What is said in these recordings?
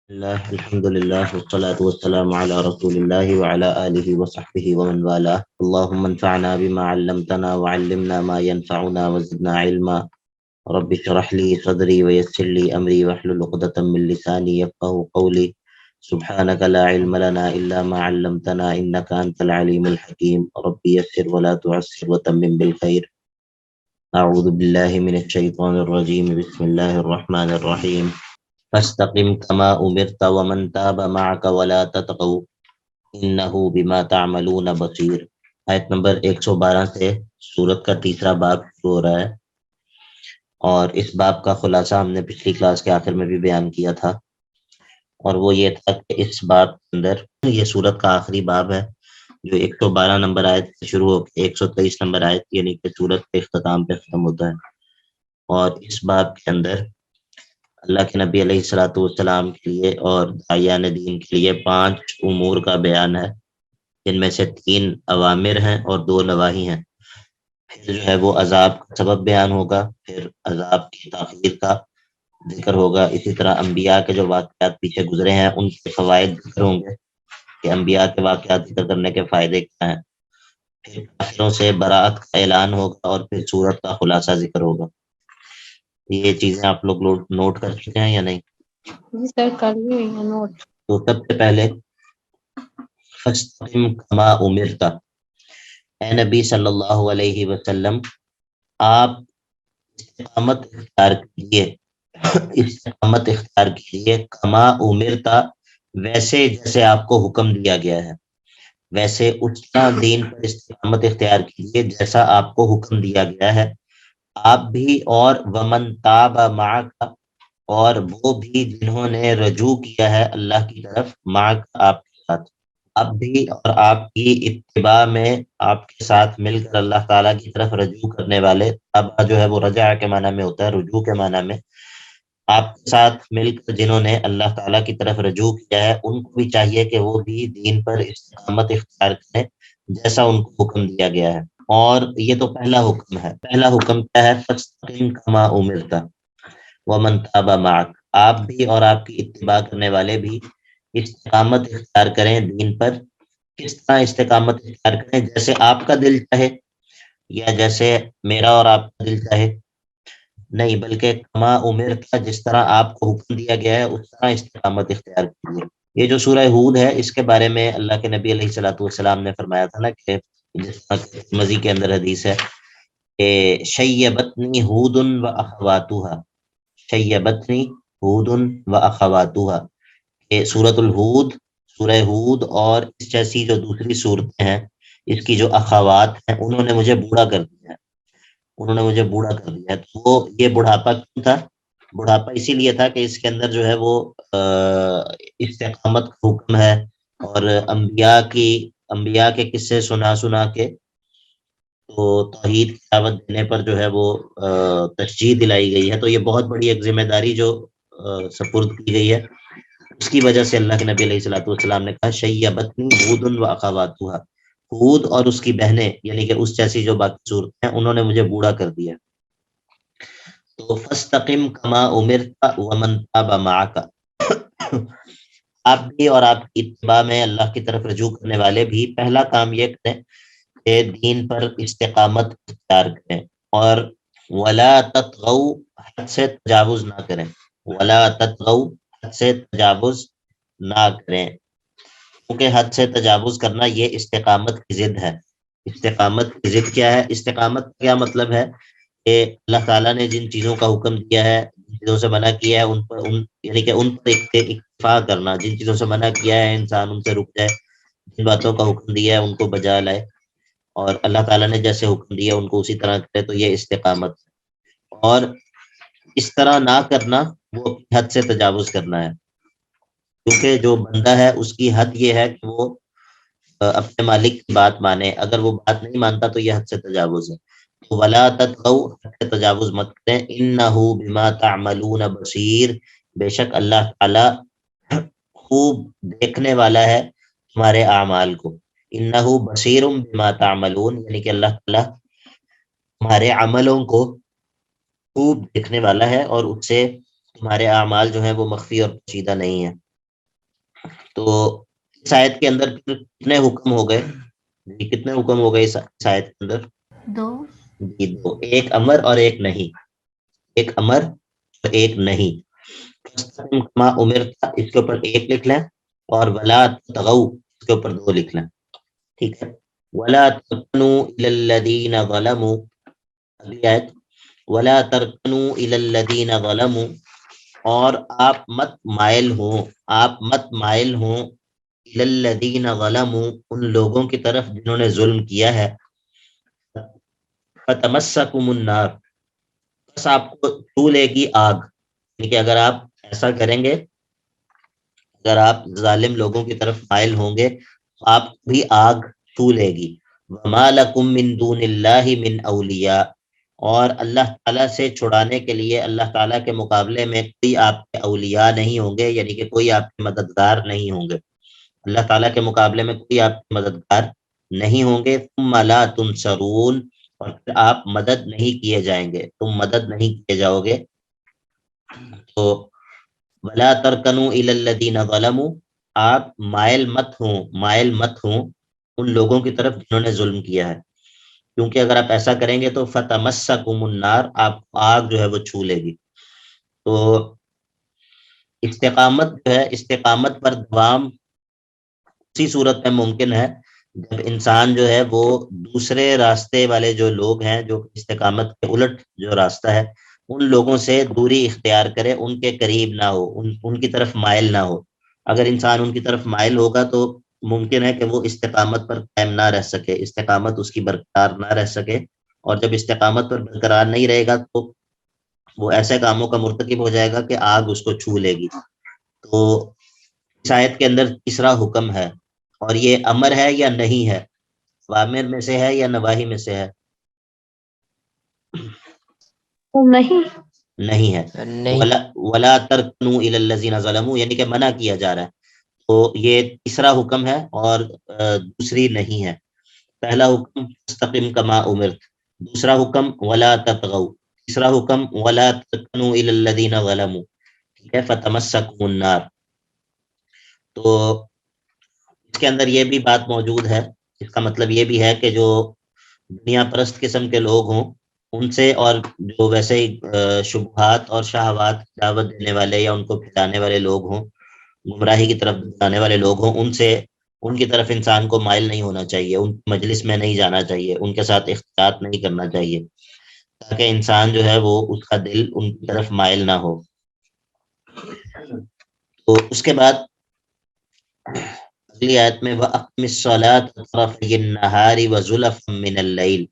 الله الحمد لله والصلاة والسلام على رسول الله وعلى آله وصحبه ومن والاه اللهم انفعنا بما علمتنا وعلمنا ما ينفعنا وزدنا علما رب اشرح لي صدري ويسر لي أمري واحلل عقدة من لساني يفقهوا قولي سبحانك لا علم لنا إلا ما علمتنا إنك أنت العليم الحكيم رب يسر ولا تعسر وتمم بالخير أعوذ بالله من الشيطان الرجيم بسم الله الرحمن الرحيم فاستقم كما أمرت ومن تاب معك ولا تطغوا إنه بما تعملون بصير۔ آیت نمبر 112 سے سورت کا تیسرا باب شروع ہو رہا ہے، اور اس باب کا خلاصہ ہم نے پچھلی کلاس کے آخر میں بھی بیان کیا تھا، اور وہ یہ تھا کہ اس باب کے اندر یہ سورت کا آخری باب ہے جو 112 نمبر آیت سے شروع ہو کے 123 نمبر آیت یعنی کہ سورت کے اختتام پہ ختم ہوتا ہے۔ اور اس باب کے اندر اللہ کے نبی علیہ الصلوۃ والسلام کے لیے اور داعیان دین کے لیے 5 امور کا بیان ہے، جن میں سے 3 اوامر ہیں اور 2 نواہی ہیں۔ پھر جو ہے وہ عذاب کا سبب بیان ہوگا، پھر عذاب کی تاخیر کا ذکر ہوگا، اسی طرح انبیاء کے جو واقعات پیچھے گزرے ہیں ان کے فوائد ذکر ہوں گے کہ انبیاء کے واقعات ذکر کرنے کے فائدے کیا ہیں، پھر کافروں سے براءت کا اعلان ہوگا، اور پھر سورت کا خلاصہ ذکر ہوگا۔ یہ چیزیں آپ لوگ نوٹ کر چکے ہیں یا نہیں؟ جی سر، کر لی ہے نوٹ۔ تو سب سے پہلے فاستقم کما امرت، اے نبی صلی اللہ علیہ وسلم آپ استقامت اختیار کیجیے کما امرت، ویسے جیسے آپ کو حکم دیا گیا ہے، ویسے اس کا دین پر استقامت اختیار کیجیے جیسا آپ کو حکم دیا گیا ہے، آپ بھی اور ومن تاب معک، اور وہ بھی جنہوں نے رجوع کیا ہے اللہ کی طرف، معک آپ کے ساتھ، آپ بھی اور آپ کی اتباع میں آپ کے ساتھ مل کر اللہ تعالیٰ کی طرف رجوع کرنے والے، تابع جو ہے وہ رجع کے معنی میں ہوتا ہے، رجوع کے معنی میں آپ کے ساتھ مل کر جنہوں نے اللہ تعالیٰ کی طرف رجوع کیا ہے، ان کو بھی چاہیے کہ وہ بھی دین پر استقامت اختیار کریں جیسا ان کو حکم دیا گیا ہے۔ اور یہ تو پہلا حکم ہے۔ پہلا حکم کیا ہے؟ فاستقم کما امرت ومن تاب معک، آپ بھی اور آپ کی اتباع کرنے والے بھی استقامت اختیار کریں دین پر۔ کس طرح استقامت اختیار کریں؟ جیسے آپ کا دل چاہے یا جیسے میرا اور آپ کا دل چاہے؟ نہیں، بلکہ کما امرت، جس طرح آپ کو حکم دیا گیا ہے اس طرح استقامت اختیار کیجیے۔ یہ جو سورہ ہود ہے اس کے بارے میں اللہ کے نبی علیہ الصلوۃ والسلام نے فرمایا تھا نا کہ جس طرح مزی کے اندر حدیث ہے کہ شیبتنی ہود و اخواتها، شیبتنی ہود و اخواتها، کہ سورۃ الہود، سورہ ہود اور اس جیسی جو دوسری صورتیں ہیں اس کی جو اخوات ہیں انہوں نے مجھے بوڑھا کر دیا ہے، انہوں نے مجھے بوڑھا کر دیا ہے۔ تو وہ یہ بڑھاپا کیوں تھا؟ بڑھاپا اسی لیے تھا کہ اس کے اندر جو ہے وہ استقامت کا حکم ہے، اور انبیاء کے قصے سنا سنا کے تو توحید کی دعوت دینے پر جو ہے وہ تشجیع دلائی گئی ہے۔ تو یہ بہت بڑی ایک ذمہ داری جو سپرد کی گئی ہے، اس کی وجہ سے اللہ کے نبی علیہ الصلوۃ والسلام نے کہا شیبتنی ہود و اخواتها، ہود اور اس کی بہنیں یعنی کہ اس جیسی جو باقی صورتیں ہیں انہوں نے مجھے بوڑھا کر دیا۔ تو فاستقم کما امرت ومن تاب معک، آپ بھی اور آپ کی اتباع میں اللہ کی طرف رجوع کرنے والے بھی پہلا کام یہ کریں کہ دین پر استقامت اختیار کریں، اور ولا تطغوا، حد سے تجاوز نہ کریں، ولا تطغوا، حد سے تجاوز نہ کریں، کیونکہ حد سے تجاوز کرنا یہ استقامت کی ضد ہے۔ استقامت کی ضد کیا ہے؟ استقامت کا کیا مطلب ہے کہ اللہ تعالیٰ نے جن چیزوں کا حکم دیا ہے، جن چیزوں سے منع کیا ہے ان پر یعنی کہ ان پر اکتفا کرنا، جن چیزوں سے منع کیا ہے انسان ان سے رک جائے، جن باتوں کا حکم دیا ہے ان کو بجا لائے، اور اللہ تعالیٰ نے جیسے حکم دیا ان کو اسی طرح کرے، تو یہ استقامت ہے۔ اور اس طرح نہ کرنا وہ اپنی حد سے تجاوز کرنا ہے، کیونکہ جو بندہ ہے اس کی حد یہ ہے کہ وہ اپنے مالک کی بات مانے، اگر وہ بات نہیں مانتا تو یہ حد سے تجاوز ہے۔ تو ولا تطغوا، حد سے تجاوز مت کریں، انہ بما تعملون بصیر، بے شک اللہ تعالی خوب دیکھنے والا ہے تمہارے اعمال کو، انہ بصیر بما تعملون، یعنی کہ اللہ تعالی تمہارے عملوں کو خوب دیکھنے والا ہے، اور اس سے تمہارے اعمال جو ہیں وہ مخفی اور پوشیدہ نہیں ہیں۔ تو اس آیت کے اندر پھر کتنے حکم ہو گئے جی؟ کتنے حکم ہو گئے اس آیت کے اندر؟ 2. جی 2، ایک امر اور ایک نہیں، ایک امر اور ایک نہیں۔ فاستقم کما امرت اس کے اوپر ایک لکھ لیں، اور ولا تغوا اس کے اوپر 2 لکھ لیں، ٹھیک ہے۔ ولا ترکنوا الی الذین ظلموا، اگلی آیت، ولا ترکنوا الی الذین ظلموا، اور آپ مت مائل ہوں، آپ مت مائل ہوں الی الذین ظلموا ان لوگوں کی طرف جنہوں نے ظلم کیا ہے، فتمسکم النار بس آپ کو چھو لے گی آگ، یعنی کہ اگر آپ ایسا کریں گے، اگر آپ ظالم لوگوں کی طرف مائل ہوں گے تو آپ کو بھی آگ چھو لے گی۔ وما لکم من دون اللہ من اولیاء، اور اللہ تعالیٰ سے چھڑانے کے لیے اللہ تعالیٰ کے مقابلے میں کوئی آپ کے اولیاء نہیں ہوں گے، یعنی کہ کوئی آپ کے مددگار نہیں ہوں گے، اللہ تعالیٰ کے مقابلے میں کوئی آپ کے مددگار نہیں ہوں گے۔ ثم لا تنصرون، اور پھر آپ مدد نہیں کیے جائیں گے، تم مدد نہیں کیے جاؤ گے۔ تو ولا ترکنوا الی الذین ظلموا، آپ مائل مت ہوں، مائل مت ہوں ان لوگوں کی طرف جنہوں نے ظلم کیا ہے، کیونکہ اگر آپ ایسا کریں گے تو فتمسکم النار، آپ آگ جو ہے وہ چھو لے گی۔ تو استقامت جو ہے، استقامت پر دوام اسی صورت میں ممکن ہے جب انسان جو ہے وہ دوسرے راستے والے جو لوگ ہیں، جو استقامت کے الٹ جو راستہ ہے، ان لوگوں سے دوری اختیار کرے، ان کے قریب نہ ہو، ان کی طرف مائل نہ ہو۔ اگر انسان ان کی طرف مائل ہوگا تو ممکن ہے کہ وہ استقامت پر قائم نہ رہ سکے، استقامت اس کی برقرار نہ رہ سکے، اور جب استقامت پر برقرار نہیں رہے گا تو وہ ایسے کاموں کا مرتکب ہو جائے گا کہ آگ اس کو چھو لے گی۔ تو اس آیت کے اندر تیسرا حکم ہے، اور یہ امر ہے یا نہیں ہے، اوامر میں سے ہے یا نواہی میں سے ہے؟ نہیں. نہیں ہے۔ نہیں، ولا ترکنوا الی الذین ظلموا، یعنی کہ منع کیا جا رہا ہے۔ تو یہ تیسرا حکم ہے اور دوسری نہیں ہے۔ پہلا حکم فاستقم کما امرت، دوسرا حکم ولا تطغوا، تیسرا حکم ولا ترکنوا الی الذین ظلموا، ٹھیک ہے، فتمسکم النار۔ تو اس کے اندر یہ بھی بات موجود ہے، اس کا مطلب یہ بھی ہے کہ جو دنیا پرست قسم کے لوگ ہوں ان سے، اور جو ویسے ہی شبہات اور شہوات دعوت دینے والے یا ان کو پھیلانے والے لوگ ہوں، گمراہی کی طرف جانے والے لوگ ہوں، ان سے، ان کی طرف انسان کو مائل نہیں ہونا چاہیے، ان کی مجلس میں نہیں جانا چاہیے، ان کے ساتھ اختلاط نہیں کرنا چاہیے، تاکہ انسان جو ہے وہ اس کا دل ان کی طرف مائل نہ ہو۔ تو اس کے بعد اگلی آیت میں وَأَقِمِ الصَّلَاةَ طَرَفَيِ النَّهَارِ وَزُلَفًا مِّنَ اللَّيْلِ،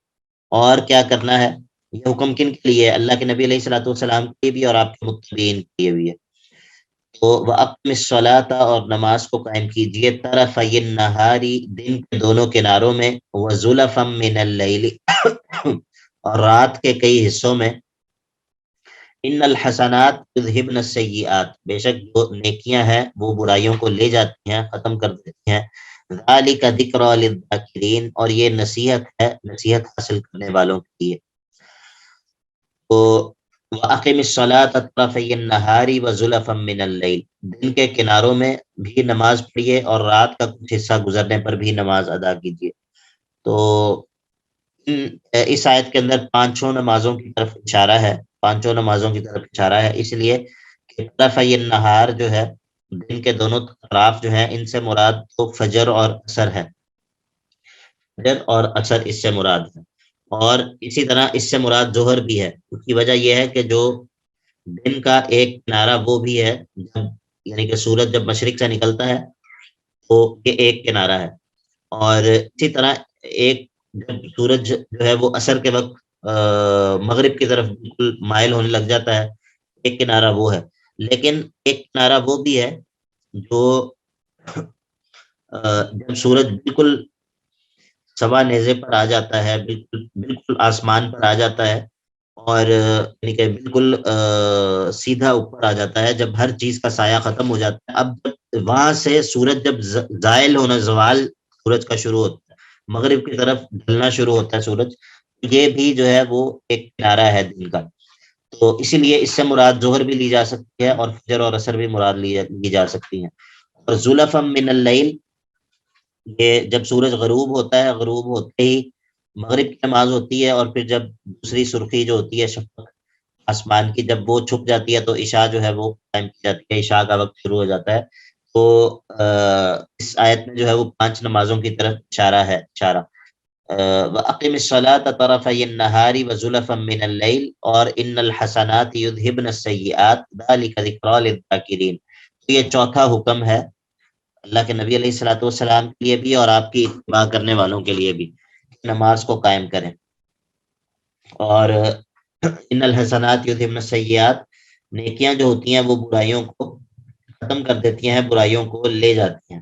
اور کیا کرنا ہے؟ یہ حکم کن کے لیے؟ اللہ کے نبی علیہ الصلوۃ والسلام کے بھی اور آپ کے متبعین کے لیے بھی ہے۔ تو وَأَقِمِ الصَّلَاةَ، اور نماز کو قائم کیجئے، طَرَفَيِ النَّهَارِ دن کے دونوں کناروں میں، وَزُلَفًا مِّنَ اللَّيْلِ اور رات کے کئی حصوں میں، ان الحسنات یذہبن السیئات، بے شک جو نیکیاں ہیں وہ برائیوں کو لے جاتی ہیں، ختم کر دیتی ہیں، ذالک ذکری للذاکرین، اور یہ نصیحت ہے نصیحت حاصل کرنے والوں کے لیے۔ تو وَأَقِمِ الصَّلَاةَ طَرَفَيِ النَّهَارِ وَزُلَفًا مِّنَ اللَّيْلِ، دن کے کناروں میں بھی نماز پڑھیے اور رات کا کچھ حصہ گزرنے پر بھی نماز ادا کیجیے۔ تو اس آیت کے اندر پانچوں نمازوں کی طرف اشارہ ہے، پانچوں نمازوں کی طرف اشارہ ہے، اس لیے کہ طرفی النہار جو ہے، دن کے دونوں اطراف جو ہیں، ان سے مراد تو فجر اور عصر ہے، فجر اور عصر اس سے مراد ہے، اور اسی طرح اس سے مراد ظہر بھی ہے۔ اس کی وجہ یہ ہے کہ جو دن کا ایک کنارہ وہ بھی ہے، جب یعنی کہ سورج جب مشرق سے نکلتا ہے تو یہ ایک کنارہ ہے، اور اسی طرح ایک جب سورج جو ہے وہ عصر کے وقت مغرب کی طرف بالکل مائل ہونے لگ جاتا ہے، ایک کنارہ وہ ہے۔ لیکن ایک کنارہ وہ بھی ہے جو جب سورج بالکل سوا نیزے پر آ جاتا ہے، بالکل بالکل آسمان پر آ جاتا ہے، اور یعنی کہ بالکل سیدھا اوپر آ جاتا ہے، جب ہر چیز کا سایہ ختم ہو جاتا ہے، اب جب وہاں سے سورج جب زائل ہونا، زوال سورج کا شروع ہوتا ہے، مغرب کی طرف ڈھلنا شروع ہوتا ہے سورج، یہ بھی جو ہے وہ ایک کنارہ ہے دن کا۔ تو اسی لیے اس سے مراد ظہر بھی لی جا سکتی ہے، اور فجر اور عصر بھی مراد لی جا سکتی ہیں۔ اور زلفم من اللیل، یہ جب سورج غروب ہوتا ہے، غروب ہوتے ہی مغرب کی نماز ہوتی ہے، اور پھر جب دوسری سرخی جو ہوتی ہے شفق آسمان کی، جب وہ چھپ جاتی ہے تو عشاء جو ہے وہ قائم کی جاتی ہے، عشاء کا وقت شروع ہو جاتا ہے. تو اس آیت میں جو ہے وہ 5 نمازوں کی طرف اشارہ ہے، اشارہ. وَأَقِمِ الصَّلَاةَ طَرَفَيِ النَّهَارِ وَزُلَفًا مِّنَ اللَّيْلِ اور إِنَّ الْحَسَنَاتِ يُذْهِبْنَ السَّيِّئَاتِ ذَلِكَ ذِكْرَىٰ لِلذَّاكِرِينَ. تو یہ چوتھا حکم ہے اللہ کے نبی علیہ الصلوۃ والسلام کے لیے بھی اور آپ کی اتباع کرنے والوں کے لیے بھی، نماز کو قائم کریں. اور ان الحسنات یذھبن السیئات، نیکیاں جو ہوتی ہیں وہ برائیوں کو ختم کر دیتی ہیں، برائیوں کو لے جاتی ہیں.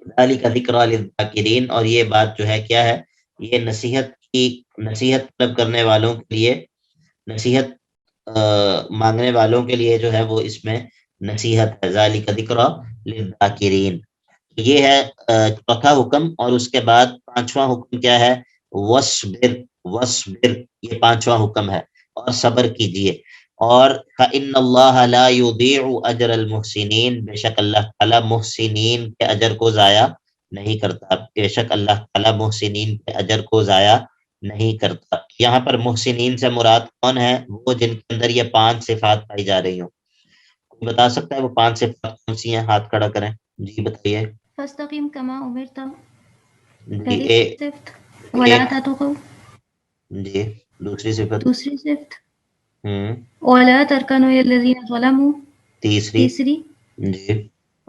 ذالک ذکریٰ للذاکرین، اور یہ بات جو ہے کیا ہے، یہ نصیحت طلب کرنے والوں کے لیے، نصیحت مانگنے والوں کے لیے جو ہے وہ اس میں نصیحت ہے. ذالک ذکریٰ للذاکرین، یہ ہے چوتھا حکم. اور اس کے بعد 5واں حکم کیا ہے، وصبر. وصبر یہ 5واں حکم ہے، اور صبر کیجئے. اور فإن اللہ لا یضیع اجر المحسنین، بے شک اللہ تعالی محسنین کے اجر کو ضائع نہیں کرتا، بے شک اللہ تعالی محسنین کے اجر کو ضائع نہیں کرتا. یہاں پر محسنین سے مراد کون ہے، وہ جن کے اندر یہ 5 صفات پائی جا رہی ہوں. کوئی بتا سکتا ہے وہ 5 صفات کون سی ہیں؟ ہاتھ کھڑا کریں. جی بتائیے. فاستقیم کما امرت، جی پہلی صفت. ولا تطغوا، جی دوسری صفت. دوسری صفت. ہوں ولا ترکنوا الی الذین ظلموا، تیسری. تیسری. جی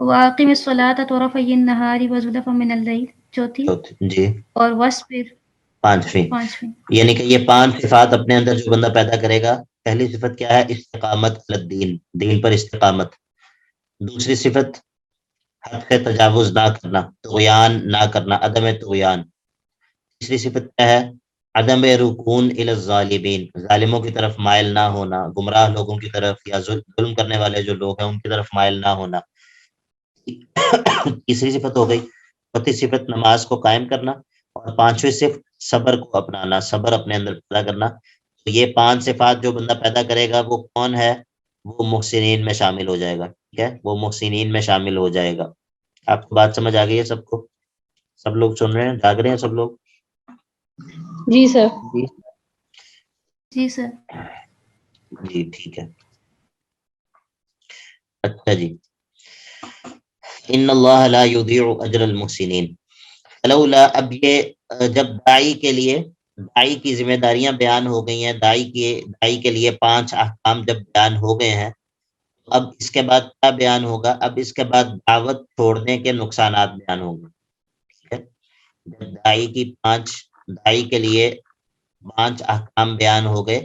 واقم الصلاۃ طرفی النہار وزلفا من اللیل، چوتھی. چوتھی. جی اور وصبر، 5ویں. پانچویں. یعنی کہ یہ 5 صفات اپنے اندر جو بندہ پیدا کرے گا. پہلی صفت کیا ہے، استقامت علی الدین، دین پر استقامت. دوسری صفت حد سے تجاوز نہ کرنا، طغیان نہ کرنا، عدم طغیان. تیسری صفت کیا ہے، عدم رکون الی الظالمین، ظالموں کی طرف مائل نہ ہونا، گمراہ لوگوں کی طرف یا ظلم کرنے والے جو لوگ ہیں ان کی طرف مائل نہ ہونا. تیسری صفت ہو گئی. چوتھی صفت نماز کو قائم کرنا، اور 5ویں صفت صبر کو اپنانا، صبر اپنے اندر پیدا کرنا. تو یہ 5 صفات جو بندہ پیدا کرے گا وہ کون ہے، وہ محسنین میں شامل ہو جائے گا. ٹھیک ہے، وہ محسنین میں شامل ہو جائے گا. آپ کو بات سمجھ آ گئی ہے سب کو؟ سب لوگ سن رہے ہیں، جاگ رہے ہیں سب لوگ؟ جی سر. جی سر. جی ٹھیک ہے. اچھا جی. ان اللہ لا یضیع اجر المحسنین. فلولا، اب یہ جب داعی کے لیے، داعی کی ذمہ داریاں بیان ہو گئی ہیں، داعی کے لیے 5 احکام جب بیان ہو گئے ہیں، اب اس کے بعد کیا بیان ہوگا، اب اس کے بعد دعوت چھوڑنے کے نقصانات بیان ہوں گے. ٹھیک ہے، جب داعی کے لیے 5 احکام بیان ہو گئے،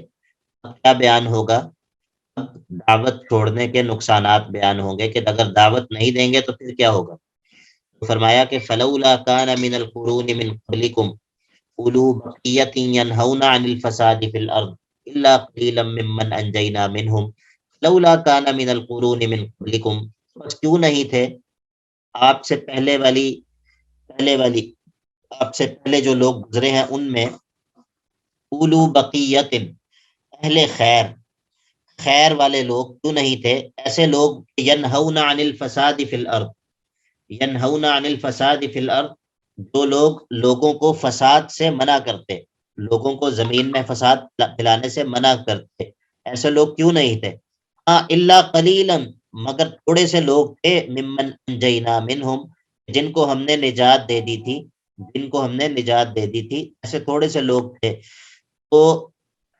اب کیا بیان ہوگا، اب دعوت چھوڑنے کے نقصانات بیان ہوں گے کہ اگر دعوت نہیں دیں گے تو پھر کیا ہوگا. فرمایا کہ فلولا کان من القرون من قبلکم اولو بقیۃ ینہون عن الفساد فی الارض الا قلیلا ممن انجینا منہم لولا کان من القرون من قبلکم، بس کیوں نہیں تھے آپ سے پہلے والی آپ سے پہلے جو لوگ گزرے ہیں ان میں، اولو بقیت، اہل خیر والے لوگ کیوں نہیں تھے، ایسے لوگ ینہون عن الفساد فی الارض، ینہون عن الفساد فی الارض، جو لوگ لوگوں کو فساد سے منع کرتے، لوگوں کو زمین میں فساد پھیلانے سے منع کرتے، ایسے لوگ کیوں نہیں تھے. الا قلیلا، مگر تھوڑے سے لوگ تھے، ممن انجینا منہم، جن کو ہم نے نجات دے دی تھی، ایسے تھوڑے سے لوگ تھے. تو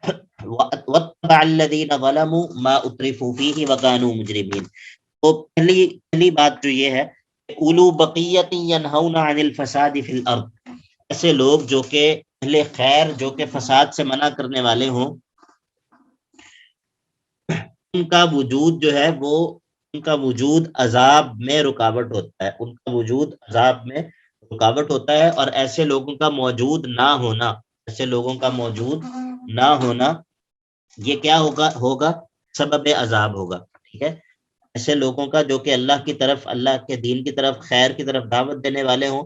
وَاتَّبَعَ الَّذِينَ ظَلَمُوا مَا أُتْرِفُوا فِيهِ وَكَانُوا مُجْرِمِينَ. تو پہلی بات جو یہ ہے، اولو بقیت ینہون عن الفساد فی الارض، ایسے لوگ جو کہ اہل خیر، جو کہ فساد سے منع کرنے والے ہوں، ان کا وجود جو ہے وہ، ان کا وجود عذاب میں رکاوٹ ہوتا ہے، ان کا وجود عذاب میں رکاوٹ ہوتا ہے. اور ایسے لوگوں کا موجود نہ ہونا، یہ کیا ہوگا سبب عذاب ہوگا. ٹھیک ہے، ایسے لوگوں کا جو کہ اللہ کی طرف، اللہ کے دین کی طرف، خیر کی طرف دعوت دینے والے ہوں،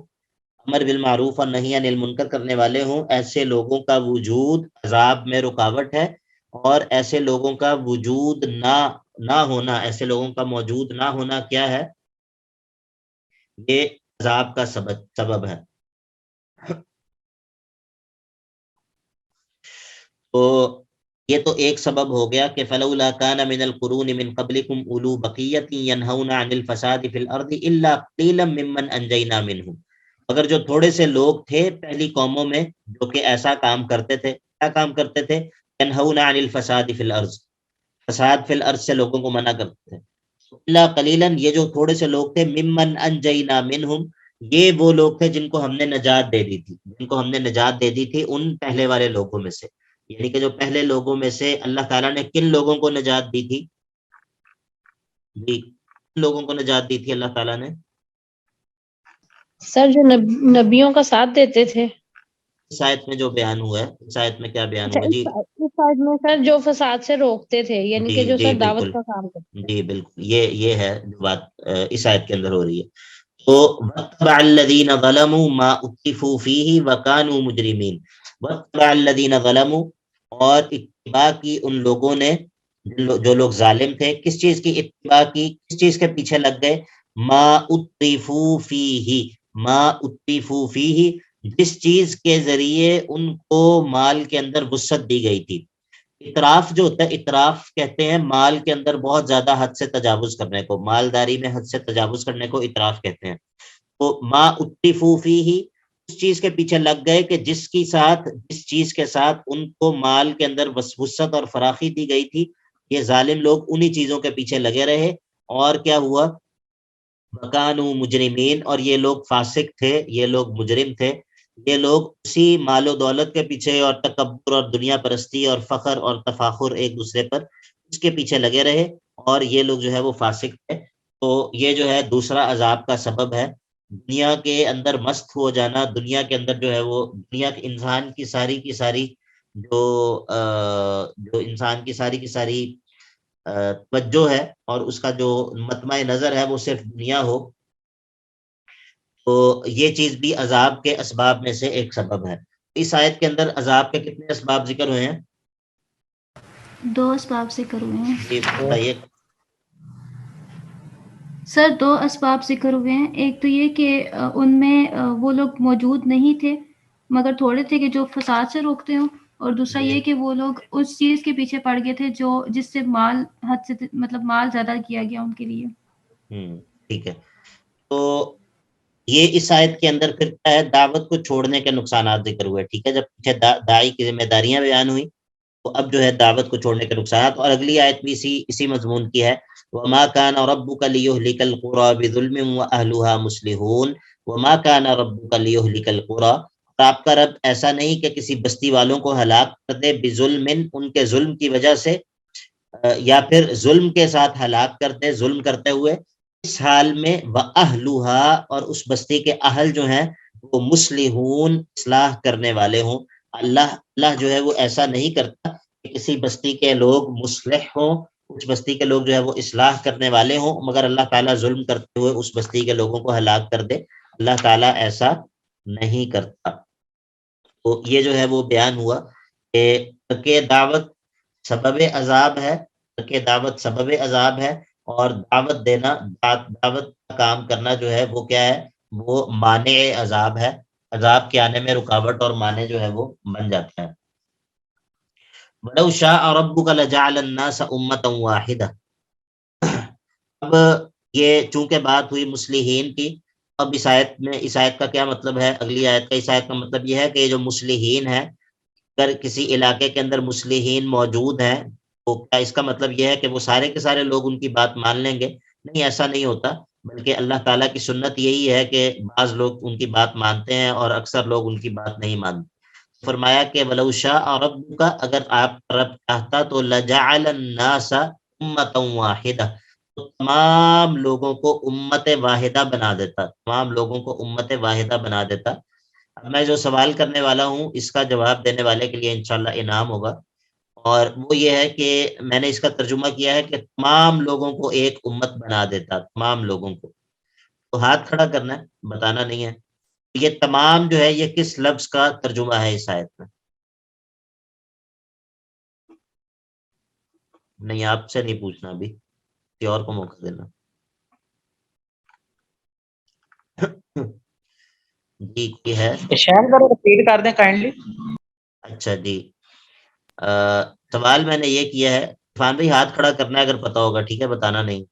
امر بالمعروف اور نہی عن المنکر کرنے والے ہوں، ایسے لوگوں کا وجود عذاب میں رکاوٹ ہے. اور ایسے لوگوں کا وجود نہ ہونا، ایسے لوگوں کا موجود نہ ہونا کیا ہے، یہ عذاب کا سبب ہے. تو یہ تو ایک سبب ہو گیا کہ فلولا کان من القرون من قبلکم اولو بقیۃ ینہون عن الفساد فی الارض الا قلیلا ممن انجینا منہم. اگر جو تھوڑے سے لوگ تھے پہلی قوموں میں جو کہ ایسا کام کرتے تھے، کیا کام کرتے تھے؟ ینہون عن الفساد فی الارض، فساد فی الارض سے لوگوں کو منع کرتے تھے. الا قلیلا، یہ جو تھوڑے سے لوگ تھے، ممن انجینا منہم، یہ وہ لوگ تھے جن کو ہم نے نجات دے دی تھی، جن کو ہم نے نجات دے دی تھی ان پہلے والے لوگوں میں سے. یعنی کہ جو پہلے لوگوں میں سے اللہ تعالیٰ نے کن لوگوں کو نجات دی تھی؟ جی، کن لوگوں کو نجات دی تھی اللہ تعالیٰ نے؟ سر جو نبیوں کا ساتھ دیتے تھے. اس آیت میں جو بیان ہوا ہے، اس آیت میں کیا بیان اچھا، ہوا؟ جی اس سائڈ میں سر جو فساد سے روکتے تھے، یعنی جی کہ جو جی سر دعوت بالکل، کا کام کرتے تھے. جی بالکل، یہ ہے جو بات اس آیت کے اندر ہو رہی ہے. تو وَاتَّبَعَ الَّذِينَ ظَلَمُوا مَا أُتْرِفُوا فِيهِ وَكَانُوا مُجْرِمِينَ. وَاتَّبَعَ الَّذِينَ ظَلَمُوا، اور اتباع کی ان لوگوں نے جو لوگ ظالم تھے. کس چیز کی اتباع کی؟ کس چیز کے پیچھے لگ گئے؟ ما اترفوا فیہ، ما اترفوا فیہ، جس چیز کے ذریعے ان کو مال کے اندر وسعت دی گئی تھی. اطراف جو ہوتا ہے، اطراف کہتے ہیں مال کے اندر بہت زیادہ حد سے تجاوز کرنے کو، مالداری میں حد سے تجاوز کرنے کو اطراف کہتے ہیں. تو ما اترفوا فیہ، اس چیز کے پیچھے لگ گئے کہ جس چیز کے ساتھ ان کو مال کے اندر وسعت اور فراخی دی گئی تھی. یہ ظالم لوگ انہی چیزوں کے پیچھے لگے رہے، اور کیا ہوا؟ وَكَانُوا مجرمین، اور یہ لوگ فاسق تھے، یہ لوگ مجرم تھے. یہ لوگ اسی مال و دولت کے پیچھے اور تکبر اور دنیا پرستی اور فخر اور تفاخر ایک دوسرے پر، اس کے پیچھے لگے رہے، اور یہ لوگ جو ہے وہ فاسق تھے. تو یہ جو ہے دوسرا عذاب کا سبب ہے. دنیا کے اندر مست ہو جانا، دنیا کے اندر جو ہے وہ دنیا کے انسان کی ساری جو انسان کی ساری توجہ ہے اور اس کا جو مطمع نظر ہے وہ صرف دنیا ہو، تو یہ چیز بھی عذاب کے اسباب میں سے ایک سبب ہے. اس آیت کے اندر عذاب کے کتنے اسباب ذکر ہوئے ہیں؟ 2 اسباب ذکر ہوئے ہیں. جی بتائیے. سر 2 اسباب ذکر ہوئے ہیں. ایک تو یہ کہ ان میں وہ لوگ موجود نہیں تھے مگر تھوڑے تھے کہ جو فساد سے روکتے ہوں، اور دوسرا جی یہ کہ وہ لوگ اس چیز کے پیچھے پڑ گئے تھے جس سے مال حد سے مطلب مال زیادہ کیا گیا ان کے لیے. ٹھیک ہے. تو یہ اس آیت کے اندر پھر کیا ہے؟ دعوت کو چھوڑنے کے نقصانات ذکر ہوئے. ٹھیک ہے، جب پیچھے داعی کی ذمہ داریاں بیان ہوئی تو اب جو ہے دعوت کو چھوڑنے کے نقصانات. اور اگلی آیت بھی اسی مضمون کی ہے. وَمَا كَانَ رَبُّكَ لِيُهْلِكَ الْقُرَىٰ بِظُلْمٍ وَأَهْلُهَا مُصْلِحُونَ وَمَا كَانَ رَبُّكَ لِيُهْلِكَ الْقُرَىٰ. اور آپ کا رب ایسا نہیں کہ کسی بستی والوں کو ہلاک کر دے بظلم، ان کے ظلم کی وجہ سے، یا پھر ظلم کے ساتھ ہلاک کر دے ظلم کرتے ہوئے. اس حال میں وَأَهْلُهَا، اور اس بستی کے اہل جو ہیں وہ مصلحون، اصلاح کرنے والے ہوں. اللہ جو ہے وہ ایسا نہیں کرتا کہ کسی بستی کے لوگ مصلح ہوں، اس بستی کے لوگ جو ہے وہ اصلاح کرنے والے ہوں، مگر اللہ تعالیٰ ظلم کرتے ہوئے اس بستی کے لوگوں کو ہلاک کر دے. اللہ تعالیٰ ایسا نہیں کرتا. تو یہ جو ہے وہ بیان ہوا کہ دعوت سبب عذاب ہے، کہ دعوت سبب عذاب ہے، اور دعوت دینا، دعوت کا کام کرنا جو ہے وہ کیا ہے؟ وہ مانع عذاب ہے. عذاب کے آنے میں رکاوٹ اور مانع جو ہے وہ بن جاتا ہے. وَلَوْ شَاءَ رَبُّكَ لَجَعَلَ النَّاسَ أُمَّةً وَاحِدَةً. اب یہ چونکہ بات ہوئی مصلحین کی، اب اس آیت کا کیا مطلب ہے؟ اگلی آیت کا، اس آیت کا مطلب یہ ہے کہ یہ جو مصلحین ہیں، اگر کسی علاقے کے اندر مصلحین موجود ہیں تو کیا اس کا مطلب یہ ہے کہ وہ سارے کے سارے لوگ ان کی بات مان لیں گے؟ نہیں، ایسا نہیں ہوتا. بلکہ اللہ تعالیٰ کی سنت یہی ہے کہ بعض لوگ ان کی بات مانتے ہیں اور اکثر لوگ ان کی بات نہیں مانتے. فرمایا کہ وَلَوْ شَاءَ رَبُّكَ، اگر آپ رب چاہتا تو لَجَعَلَ النَّاسَ أُمَّةً وَاحِدَةً، تو تمام لوگوں کو امت واحدہ بنا دیتا، تمام لوگوں کو امت واحدہ بنا دیتا. اب میں جو سوال کرنے والا ہوں اس کا جواب دینے والے کے لیے انشاءاللہ انعام ہوگا، اور وہ یہ ہے کہ میں نے اس کا ترجمہ کیا ہے کہ تمام لوگوں کو ایک امت بنا دیتا، تمام لوگوں کو. تو ہاتھ کھڑا کرنا ہے، بتانا نہیں ہے. یہ تمام جو ہے یہ کس لفظ کا ترجمہ ہے اس آیت میں؟ نہیں، آپ سے نہیں پوچھنا، ابھی کسی اور کو موقع دینا. جی کوئی ہے؟ شیخ ذرا ریپیٹ کر دیں کائنڈلی. اچھا جی سوال میں نے یہ کیا ہے، عرفان بھائی ہاتھ کھڑا کرنا ہے اگر پتا ہوگا، ٹھیک ہے، بتانا نہیں.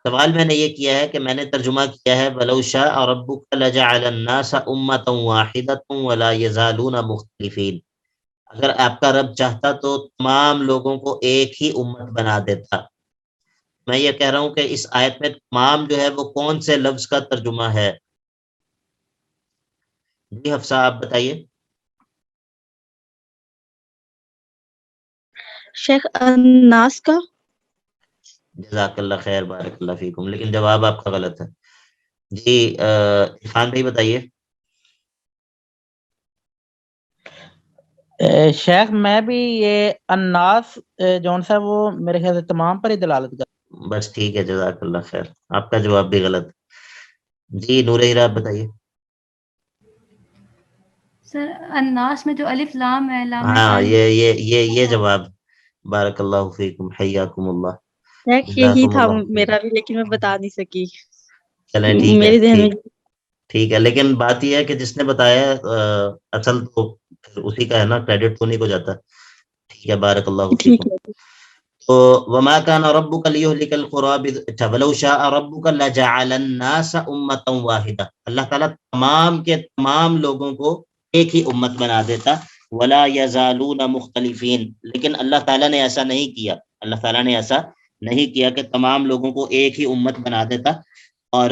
سوال میں نے یہ کیا ہے کہ میں نے ترجمہ کیا ہے وَلَوْ شَاءَ رَبُّكَ لَجَعَلَ النَّاسَ أُمَّةً وَاحِدَةً وَلَا يَزَالُونَ مُخْتَلِفِينَ. اگر آپ کا رب چاہتا تو تمام لوگوں کو ایک ہی امت بنا دیتا. میں یہ کہہ رہا ہوں کہ اس آیت میں تمام جو ہے وہ کون سے لفظ کا ترجمہ ہے؟ جی حفصہ آپ بتائیے. شیخ الناس کا. جزاک اللہ خیر، بارک اللہ فیکم، لیکن جواب آپ کا غلط ہے. جی عرفان بھائی بتائیے. شیخ میں بھی یہ الناس جون سا وہ میرے خیال سے تمام پر ہی دلالت کر. بس ٹھیک ہے، جزاک اللہ خیر، آپ کا جواب بھی غلط. جی نور ہیرا آپ بتائیے. سر الناس میں جو الف لام ہے، لام ہاں ان. یہ جواب. بارک اللہ فیکم، حیاکم اللہ. شیخ یہی جزاکم تھا اللہ خیر. میرا بھی، لیکن میں بتا نہیں سکی. چلیں ٹھیک ہے، میرے ذہن میں. ٹھیک ہے، لیکن بات یہ ہے کہ جس نے بتایا اصل تو پھر اسی کا ہے نا، کریڈٹ تو نہیں کو جاتا. ٹھیک ہے، بارک اللہ ٹھیک فیکم. ہے. تو وما كان ربك ليهلك القرى ولو شاء ربك لجعل الناس امه واحده. اللہ تعالیٰ تمام کے تمام لوگوں کو ایک ہی امت بنا دیتا. ولا يزالون مختلفین، لیکن اللہ تعالیٰ نے ایسا نہیں کیا. اللہ تعالیٰ نے ایسا نہیں کیا کہ تمام لوگوں کو ایک ہی امت بنا دیتا. اور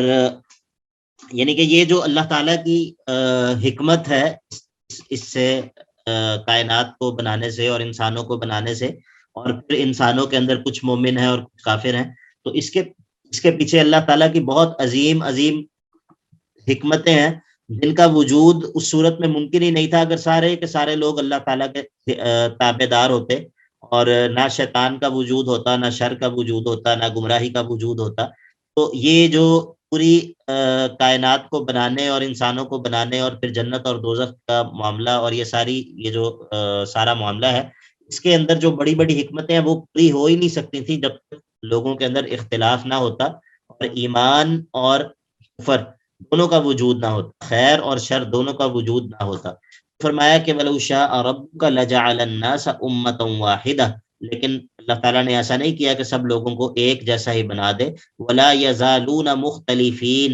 یعنی کہ یہ جو اللہ تعالیٰ کی حکمت ہے اس سے کائنات کو بنانے سے اور انسانوں کو بنانے سے، اور پھر انسانوں کے اندر کچھ مومن ہیں اور کچھ کافر ہیں، تو اس کے پیچھے اللہ تعالیٰ کی بہت عظیم عظیم حکمتیں ہیں جن کا وجود اس صورت میں ممکن ہی نہیں تھا اگر سارے کے سارے لوگ اللہ تعالیٰ کے تابع دار ہوتے، اور نہ شیطان کا وجود ہوتا، نہ شر کا وجود ہوتا، نہ گمراہی کا وجود ہوتا. تو یہ جو پوری کائنات کو بنانے اور انسانوں کو بنانے اور پھر جنت اور دوزخ کا معاملہ اور یہ جو سارا معاملہ ہے، اس کے اندر جو بڑی بڑی حکمتیں ہیں وہ پوری ہو ہی نہیں سکتی تھیں جب تک لوگوں کے اندر اختلاف نہ ہوتا اور ایمان اور کفر دونوں کا وجود نہ ہوتا، خیر اور شر دونوں کا وجود نہ ہوتا. فرمایا کہ وَلَوْ شَاءَ رَبُّكَ لَجَعَلَ النَّاسَ أُمَّةً وَاحِدَةً، لیکن اللہ تعالیٰ نے ایسا نہیں کیا کہ سب لوگوں کو ایک جیسا ہی بنا دے. وَلَا يَزَالُونَ مُخْتَلِفِينَ،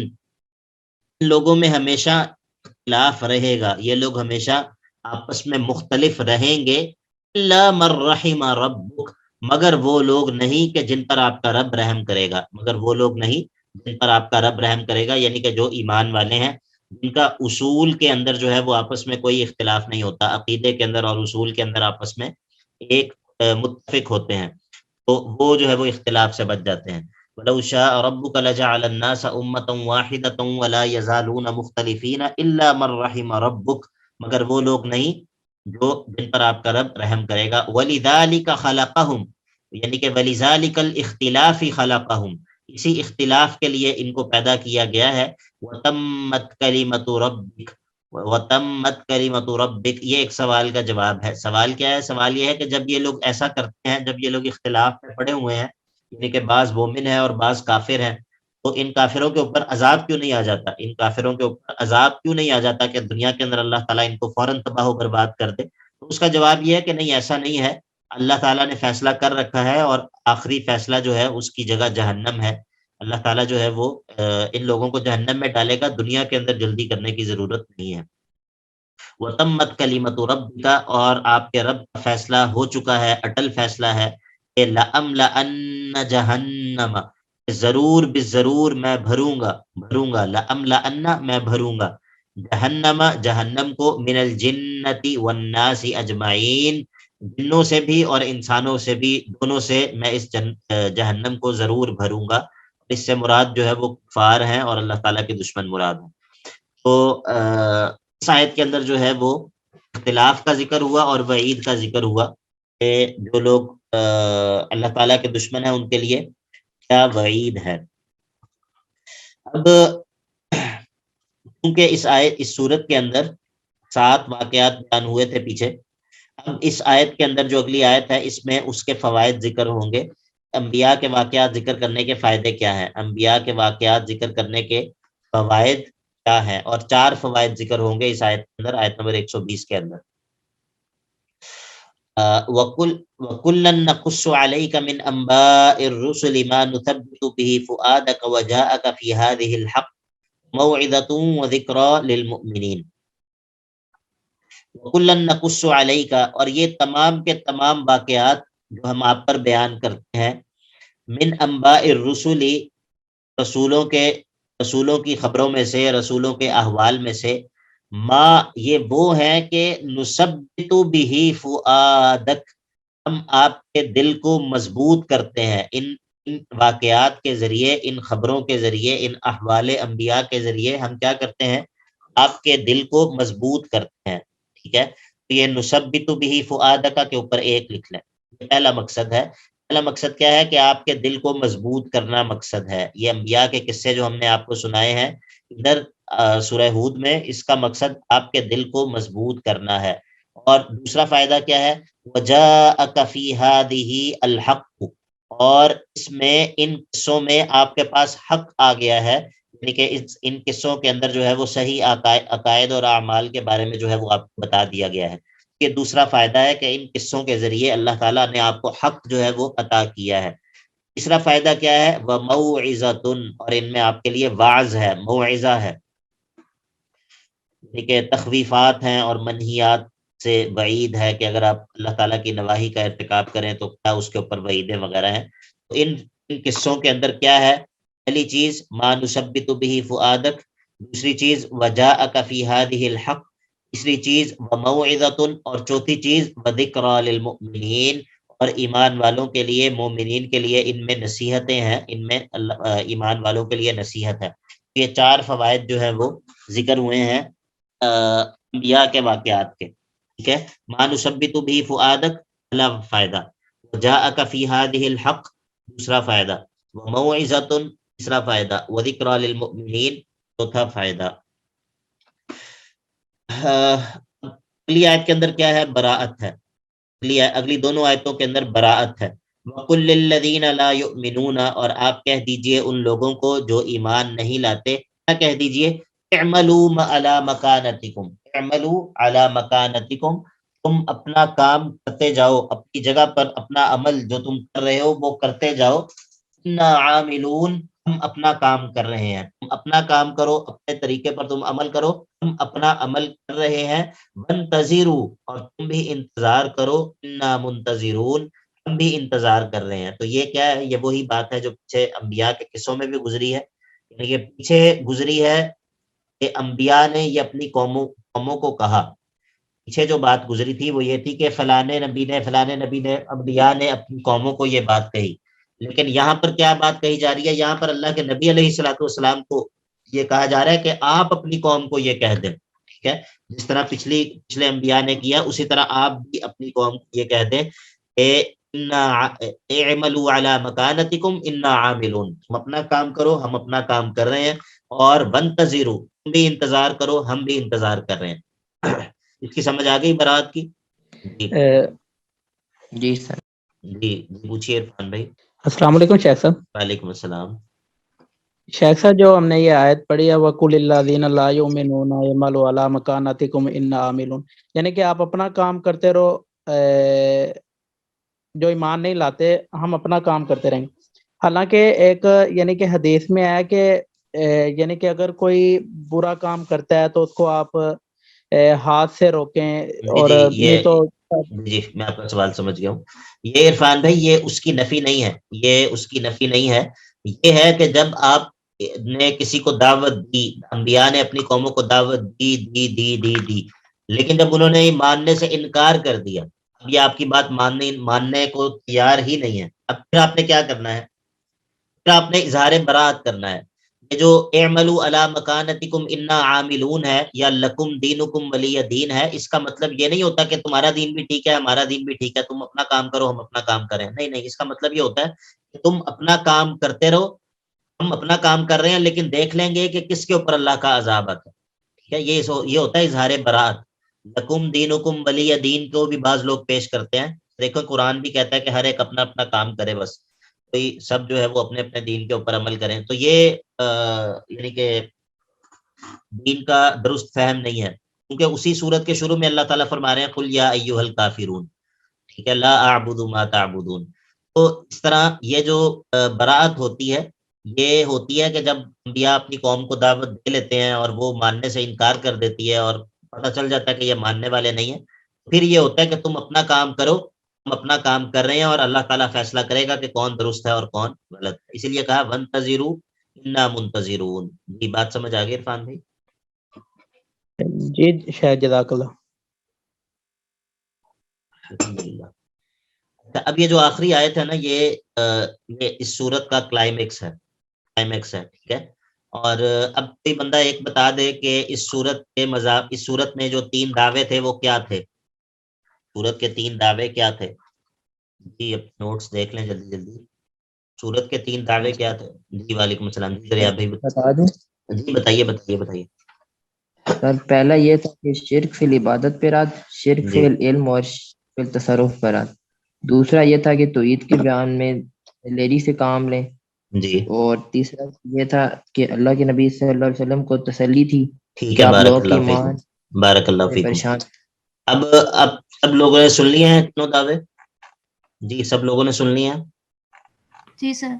ان لوگوں میں ہمیشہ اختلاف رہے گا، یہ لوگ ہمیشہ آپس میں مختلف رہیں گے. إِلَّا مَن رَحِمَ رَبُّكَ، مگر وہ لوگ نہیں کہ جن پر آپ کا رب رحم کرے گا، مگر وہ لوگ نہیں جن پر آپ کا رب رحم کرے گا، یعنی کہ جو ایمان والے ہیں، جن کا اصول کے اندر جو ہے وہ آپس میں کوئی اختلاف نہیں ہوتا، عقیدے کے اندر اور اصول کے اندر آپس میں ایک متفق ہوتے ہیں، تو وہ جو ہے وہ اختلاف سے بچ جاتے ہیں. وَلَوْ شَاءَ رَبُّكَ لَجَعَلَ النَّاسَ أُمَّةً وَاحِدَةً وَلَا يَزَالُونَ مُخْتَلِفِينَ إِلَّا مَن رَحِمَ رَبُّكَ، مگر وہ لوگ نہیں جو جن پر آپ کا رب رحم کرے گا. وَلِذَلِكَ خَلَقَهُمْ، یعنی کہ وَلِذَلِكَ الْإِخْتِلَافِ خَلَقَهُمْ، اسی اختلاف کے لیے ان کو پیدا کیا گیا ہے. وَتَمَّتْ كَلِمَةُ رَبِّكَ، وَتَمَّتْ كَلِمَةُ رَبِّكَ، یہ ایک سوال کا جواب ہے. سوال کیا ہے؟ سوال یہ ہے کہ جب یہ لوگ ایسا کرتے ہیں، جب یہ لوگ اختلاف میں پڑے ہوئے ہیں، یعنی کہ بعض مومن ہیں اور بعض کافر ہیں، تو ان کافروں کے اوپر عذاب کیوں نہیں آ جاتا؟ ان کافروں کے اوپر عذاب کیوں نہیں آ جاتا کہ دنیا کے اندر اللہ تعالیٰ ان کو فوراً تباہ و برباد کر دے؟ تو اس کا جواب یہ ہے کہ نہیں، ایسا نہیں ہے. اللہ تعالیٰ نے فیصلہ کر رکھا ہے اور آخری فیصلہ جو ہے اس کی جگہ جہنم ہے. اللہ تعالیٰ جو ہے وہ ان لوگوں کو جہنم میں ڈالے گا، دنیا کے اندر جلدی کرنے کی ضرورت نہیں ہے. وَتَمَّتْ كَلِمَةُ رَبِّكَ، اور آپ کے رب کا فیصلہ ہو چکا ہے، اٹل فیصلہ ہے کہ لَأَمْلَأَنَّ جَهَنَّمَ، ضرور بضرور میں بھروں گا لَأَمْلَأَنَّ میں بھروں گا جہنم، جہنم کو، من الجنتی والناس اجمعین، جنوں سے بھی اور انسانوں سے بھی، دونوں سے میں اس جہنم کو ضرور بھروں گا. اس سے مراد جو ہے وہ کفار ہیں اور اللہ تعالیٰ کے دشمن مراد ہیں. تو اس آیت کے اندر جو ہے وہ اختلاف کا ذکر ہوا اور وعید کا ذکر ہوا کہ جو لوگ اللہ تعالیٰ کے دشمن ہیں ان کے لیے کیا وعید ہے. اب کیونکہ اس صورت کے اندر 7 واقعات بیان ہوئے تھے پیچھے، اب اس آیت کے اندر جو اگلی آیت ہے اس میں اس کے فوائد ذکر ہوں گے. انبیاء کے واقعات ذکر کرنے کے فائدے کیا ہیں، انبیاء کے واقعات ذکر کرنے کے فوائد کیا ہیں، اور 4 فوائد ذکر ہوں گے اس آیت کے اندر، آیت نمبر 120 کے اندر. وَكُلًّا نَقُصُّ عَلَيْكَ مِنْ أَنْبَاءِ الرُّسُلِ مَا نُثَبِّتُ بِهِ فُؤَادَكَ وَجَاءَكَ فِي هَذِهِ الْحَقُّ مَوْعِظَةٌ وَذِكْرَى لِلْمُؤْمِنِينَ. وَكُلًّا نَقُصُّ عَلَيْكَ، اور یہ تمام کے تمام واقعات جو ہم آپ پر بیان کرتے ہیں، من انباء الرسل، رسولوں کی خبروں میں سے، رسولوں کے احوال میں سے، ما یہ وہ ہے کہ نثبت بہ فؤادک، ہم آپ کے دل کو مضبوط کرتے ہیں ان واقعات کے ذریعے، ان خبروں کے ذریعے، ان احوال انبیاء کے ذریعے ہم کیا کرتے ہیں، آپ کے دل کو مضبوط کرتے ہیں. ٹھیک ہے، تو یہ نثبت بہ فؤادک کے اوپر 1 لکھ لیں. یہ پہلا مقصد ہے. پہلا مقصد کیا ہے کہ آپ کے دل کو مضبوط کرنا مقصد ہے. یہ انبیاء کے قصے جو ہم نے آپ کو سنائے ہیں ادھر سورہ ہود میں، اس کا مقصد آپ کے دل کو مضبوط کرنا ہے. اور دوسرا فائدہ کیا ہے، وَجَاءَكَ فِي هَذِهِ الْحَقُّ، اور اس میں ان قصوں میں آپ کے پاس حق آ گیا ہے، یعنی کہ ان قصوں کے اندر جو ہے وہ صحیح عقائد اور اعمال کے بارے میں جو ہے وہ آپ کو بتا دیا گیا ہے. یہ دوسرا فائدہ ہے کہ ان قصوں کے ذریعے اللہ تعالیٰ نے آپ کو حق جو ہے وہ عطا کیا ہے. تیسرا فائدہ کیا ہے، وَمَوْعِظَةٌ، اور ان میں آپ کے لیے واعظ ہے، موعظہ ہے، یعنی کہ تخویفات ہیں اور منہیات سے وعید ہے کہ اگر آپ اللہ تعالیٰ کی نواہی کا ارتکاب کریں تو کیا اس کے اوپر وعیدیں وغیرہ ہیں. تو ان قصوں کے اندر کیا ہے، پہلی چیز ما نثبت بہ فؤادک، دوسری چیز وجاءک فی ہذہ الحق، تیسری چیز وموعظۃ، اور چوتھی چیز وذکریٰ للمؤمنین، اور ایمان والوں کے لیے، مومنین کے لیے ان میں نصیحتیں ہیں، ان میں ایمان والوں کے لیے نصیحت ہے. یہ 4 فوائد جو ہیں وہ ذکر ہوئے ہیں انبیاء کے واقعات کے. ٹھیک ہے، ما نثبت بہ فؤادک پہلا فائدہ، وجاءک فی ہذہ الحق دوسرا فائدہ، وموعظۃ تیسرا فائدہ، وذکریٰ للمؤمنین چوتھا فائدہ. اگلی آیت کے اندر کیا ہے، براءت ہے. اگلی دونوں آیتوں کے اندر براءت ہے. وَقُلْ لِلَّذِينَ لَا يُؤْمِنُونَ، اور آپ کہہ دیجئے ان لوگوں کو جو ایمان نہیں لاتے، کیا کہہ دیجئے، اعملوا علی مکانتکم، اعملوا علی مکانتکم، تم اپنا کام کرتے جاؤ، اپنی جگہ پر اپنا عمل جو تم کر رہے ہو وہ کرتے جاؤ، انا عاملون، ہم اپنا کام کر رہے ہیں، تم اپنا کام کرو، اپنے طریقے پر تم عمل کرو، ہم اپنا عمل کر رہے ہیں. وانتظروا، اور تم بھی انتظار کرو، انا منتظرون، ہم بھی انتظار کر رہے ہیں. تو یہ کیا ہے، یہ وہی بات ہے جو پیچھے انبیاء کے قصوں میں بھی گزری ہے. یعنی کہ پیچھے گزری ہے کہ انبیاء نے یہ اپنی قوموں کو کہا. پیچھے جو بات گزری تھی وہ یہ تھی کہ فلانے نبی نے انبیاء نے اپنی قوموں کو یہ بات کہی. لیکن یہاں پر کیا بات کہی جا رہی ہے، یہاں پر اللہ کے نبی علیہ الصلوۃ والسلام کو یہ کہا جا رہا ہے کہ آپ اپنی قوم کو یہ کہہ دیں. ٹھیک ہے، جس طرح پچھلے انبیاء نے کیا اسی طرح آپ بھی اپنی قوم کو یہ کہہ دیں کہ اعملوا علی مکانتکم انا عاملون، تم اپنا کام کرو، ہم اپنا کام کر رہے ہیں، اور وانتظروا، تم بھی انتظار کرو، ہم بھی انتظار کر رہے ہیں. اس کی سمجھ آ گئی برات کی؟ جی سر. جی پوچھیے عرفان بھائی. السلام علیکم شیخ صاحب. وعلیکم السلام. شیخ صاحب جو ہم نے یہ آیت پڑھی ہے وَقُلِ الَّذِينَ لَا يُؤْمِنُونَ اعْمَلُوا عَلَىٰ مَكَانَتِكُمْ إِنَّا عَامِلُونَ، یعنی کہ آپ اپنا کام کرتے رہو، جو ایمان نہیں لاتے ہم اپنا کام کرتے رہیں. حالانکہ ایک یعنی کہ حدیث میں ہے کہ یعنی کہ اگر کوئی برا کام کرتا ہے تو اس کو آپ ہاتھ سے روکیں، اور نہیں تو جی میں آپ کا سوال سمجھ گیا ہوں. یہ عرفان بھائی یہ اس کی نفی نہیں ہے، یہ اس کی نفی نہیں ہے. یہ ہے کہ جب آپ نے کسی کو دعوت دی، انبیاء نے اپنی قوموں کو دعوت دی دی دی دی دی لیکن جب انہوں نے ماننے سے انکار کر دیا، اب یہ آپ کی بات ماننے کو تیار ہی نہیں ہے، اب پھر آپ نے کیا کرنا ہے، پھر آپ نے اظہار براءت کرنا ہے. یہ جو اعملوا علی مکانتکم انا عاملون ہے یا لکم دینکم ولی دین ہے، اس کا مطلب یہ نہیں ہوتا کہ تمہارا دین بھی ٹھیک ہے ہمارا دین بھی ٹھیک ہے، تم اپنا کام کرو ہم اپنا کام کریں. نہیں، اس کا مطلب یہ ہوتا ہے کہ تم اپنا کام کرتے رہو، ہم اپنا کام کر رہے ہیں، لیکن دیکھ لیں گے کہ کس کے اوپر اللہ کا عذاب آتا ہے. ٹھیک ہے، یہ ہوتا ہے اظہار براءت. لکم دینکم ولی دین کو بھی بعض لوگ پیش کرتے ہیں. دیکھو قرآن بھی کہتا ہے کہ ہر ایک اپنا اپنا کام کرے، بس کوئی سب جو ہے وہ اپنے اپنے دین کے اوپر عمل کریں. تو یہ یعنی کہ دین کا درست فہم نہیں ہے، کیونکہ اسی صورت کے شروع میں اللہ تعالیٰ فرما رہے ہیں قل یا ایھا الکافرون، ٹھیک ہے، لا اعبد ما تعبدون۔ تو اس طرح یہ جو براءت ہوتی ہے، یہ ہوتی ہے کہ جب انبیاء اپنی قوم کو دعوت دے لیتے ہیں اور وہ ماننے سے انکار کر دیتی ہے اور پتہ چل جاتا ہے کہ یہ ماننے والے نہیں ہیں، پھر یہ ہوتا ہے کہ تم اپنا کام کرو، ہم اپنا کام کر رہے ہیں اور اللہ تعالیٰ فیصلہ کرے گا کہ کون درست ہے اور کون غلط ہے۔ اسی لیے کہا وانتظروا انا منتظرون۔ یہ بات سمجھ آ گئی عرفان بھائی؟ جی شاید، جزاک اللہ۔ الحمدللہ۔ اب یہ جو آخری آیت ہے نا، یہ اس سورت کا کلائمیکس ہے، ٹھیک ہے۔ اور اب کوئی بندہ ایک بتا دے کہ اس سورت میں جو 3 دعوے تھے وہ کیا تھے، سورت کے 3 دعوے کیا تھے؟ جی اب نوٹس دیکھ لیں جلدی جلدی، سورت کے 3 دعوے کیا تھے؟ جی وعلیکم السلام، جی ذرا بھائی بتا دوں جی بتائیے۔ سر، پہلا یہ تھا کہ شرک فی العبادت پہ رات، شرک جی فی العلم اور شرک فی التصرف پر رات۔ دوسرا یہ تھا کہ توحید کے بیان میں دلیری سے کام لیں، جی اور تیسرا یہ تھا کہ اللہ کے نبی صلی اللہ علیہ وسلم کو تسلی تھی ٹھیک کہ ہے، آپ بارک لوگوں کی اللہ مان فیکم، بارک اللہ سے فیکم۔ پریشان۔ اب سب لوگوں نے سن لیے ہیں تینوں دعوے؟ جی سب لوگوں نے سن لیے ہیں؟ جی سر۔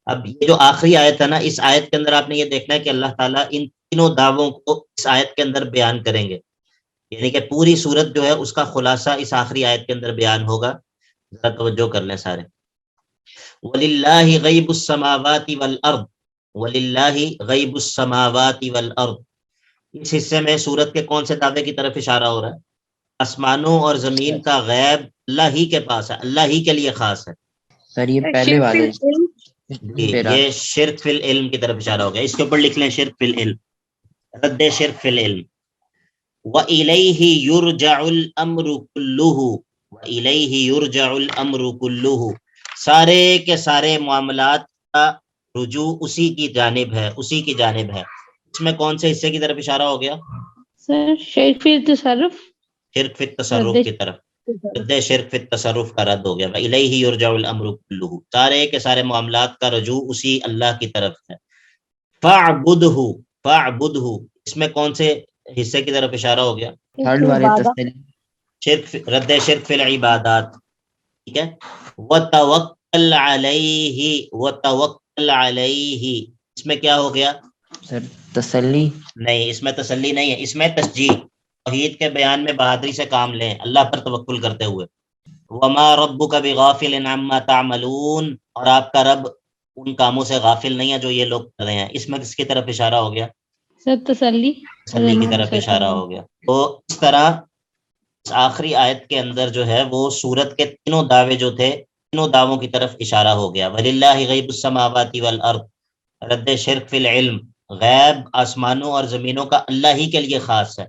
اب یہ جو آخری آیت ہے نا، اس آیت کے اندر آپ نے یہ دیکھنا ہے کہ اللہ تعالیٰ ان تینوں دعووں کو اس آیت کے اندر بیان کریں گے، یعنی کہ پوری صورت جو ہے اس کا خلاصہ اس آخری آیت کے اندر بیان ہوگا۔ ذرا توجہ کر لیں سارے۔ وَلِلَّهِ غَيْبُ السَّمَاوَاتِ وَالْأَرْضِ، وَلِلَّهِ غَيْبُ السَّمَاوَاتِ وَالْأَرْضِ۔ اس حصے میں صورت کے کون سے دعوے کی طرف اشارہ ہو رہا ہے؟ آسمانوں اور زمین کا غیب اللہ ہی کے پاس ہے، اللہ ہی کے لیے خاص ہے۔ سر یہ پہلے شرک فی والے العلم، جی پہ رات۔ یہ شرک فی العلم کی طرف اشارہ ہو گیا، اس کے اوپر لکھ لیں شرک فی العلم، رد شرک فی العلم۔ وَإِلَيْهِ يُرْجَعُ الْأَمْرُ كُلُّهُ، وَإِلَيْهِ يُرْجَعُ الْأَمْرُ كُلُّهُ، سارے کے سارے معاملات کا رجوع اسی کی جانب ہے۔ اس میں کون سے حصے کی طرف اشارہ ہو گیا؟ سر شرک فی التصرف، شرک فی التصرف کی طرف، رد شرک فی التصرف کا رد ہو گیا۔ وَإِلَيْهِ يُرْجَعُ الْأَمْرُ كُلُّهُ، سارے کے سارے معاملات کا رجوع اسی اللہ کی طرف ہے۔ فَاعْبُدْهُ، اس میں کون سے حصے کی طرف اشارہ ہو گیا؟ تھرڈ والے تسلی۔ رد شرک فی العبادات، ٹھیک ہے۔ وَتَوَکَّلْ عَلَيْهِ، اس میں کیا ہو گیا؟ سر تسلی نہیں، اس میں تسلی نہیں ہے، اس میں تشجیع، توحید کے بیان میں بہادری سے کام لیں اللہ پر توکل کرتے ہوئے۔ وَمَا رَبُّكَ بِغَافِلٍ عَمَّا تَعْمَلُونَ، اور آپ کا رب ان کاموں سے غافل نہیں ہے جو یہ لوگ کر رہے ہیں۔ اس میں کس کی طرف اشارہ ہو گیا؟ سر تسلی کی طرف اشارہ ہو گیا۔ تو اس طرح اس آخری آیت کے اندر جو ہے وہ سورت کے تینوں دعوے جو تھے، تینوں دعووں کی طرف اشارہ ہو گیا۔ وَلِلَّهِ غَيْبُ السَّمَاوَاتِ وَالْأَرْضِ، رد شرک فی العلم، غیب آسمانوں اور زمینوں کا اللہ ہی کے لیے خاص ہے۔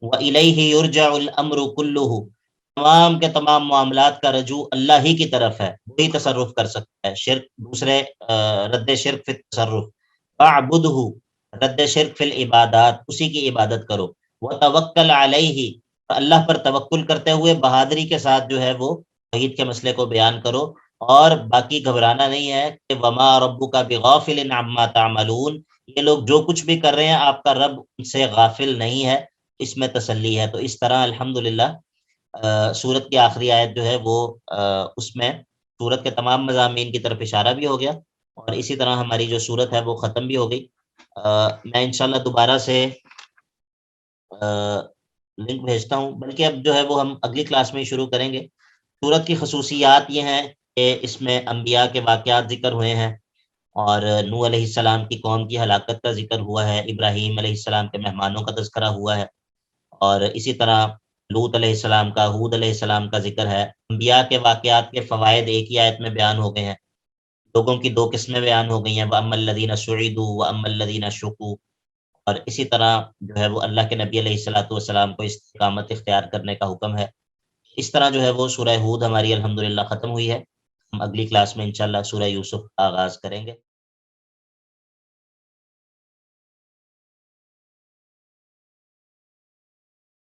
وَإِلَيْهِ يُرْجَعُ الْأَمْرُ كُلُّهُ، تمام کے تمام معاملات کا رجوع اللہ ہی کی طرف ہے، وہی تصرف کر سکتا ہے۔ شرک دوسرے رد شرک فی التصرف۔ فَاعْبُدْهُ، رد شرک فی العبادات، اسی کی عبادت کرو۔ وَتَوَکَّلْ عَلَيْهِ، اللہ پر توکل کرتے ہوئے بہادری کے ساتھ جو ہے وہ توحید کے مسئلے کو بیان کرو، اور باقی گھبرانا نہیں ہے کہ وَمَا رَبُّكَ بِغَافِلٍ عَمَّا تَعْمَلُونَ، یہ لوگ جو کچھ بھی کر رہے ہیں آپ کا رب ان سے غافل نہیں ہے، اس میں تسلی ہے۔ تو اس طرح الحمدللہ سورت کی آخری آیت جو ہے وہ اس میں سورت کے تمام مضامین کی طرف اشارہ بھی ہو گیا، اور اسی طرح ہماری جو سورت ہے وہ ختم بھی ہو گئی۔ میں انشاءاللہ دوبارہ سے لنک بھیجتا ہوں، بلکہ اب جو ہے وہ ہم اگلی کلاس میں ہی شروع کریں گے۔ سورت کی خصوصیات یہ ہیں کہ اس میں انبیاء کے واقعات ذکر ہوئے ہیں، اور نوح علیہ السلام کی قوم کی ہلاکت کا ذکر ہوا ہے، ابراہیم علیہ السلام کے مہمانوں کا تذکرہ ہوا ہے، اور اسی طرح لوط علیہ السلام کا، ہود علیہ السلام کا ذکر ہے۔ انبیاء کے واقعات کے فوائد ایک ہی آیت میں بیان ہو گئے ہیں، لوگوں کی 2 قسمیں بیان ہو گئی ہیں، وَأَمَّا الَّذِينَ سُعِدُوا وَأَمَّا الَّذِينَ شُقُوا، اور اسی طرح جو ہے وہ اللہ کے نبی علیہ السلام کو استقامت اختیار کرنے کا حکم ہے۔ اس طرح جو ہے وہ سورہ ہود ہماری الحمدللہ ختم ہوئی ہے۔ ہم اگلی کلاس میں انشاءاللہ سورہ یوسف کا آغاز کریں گے۔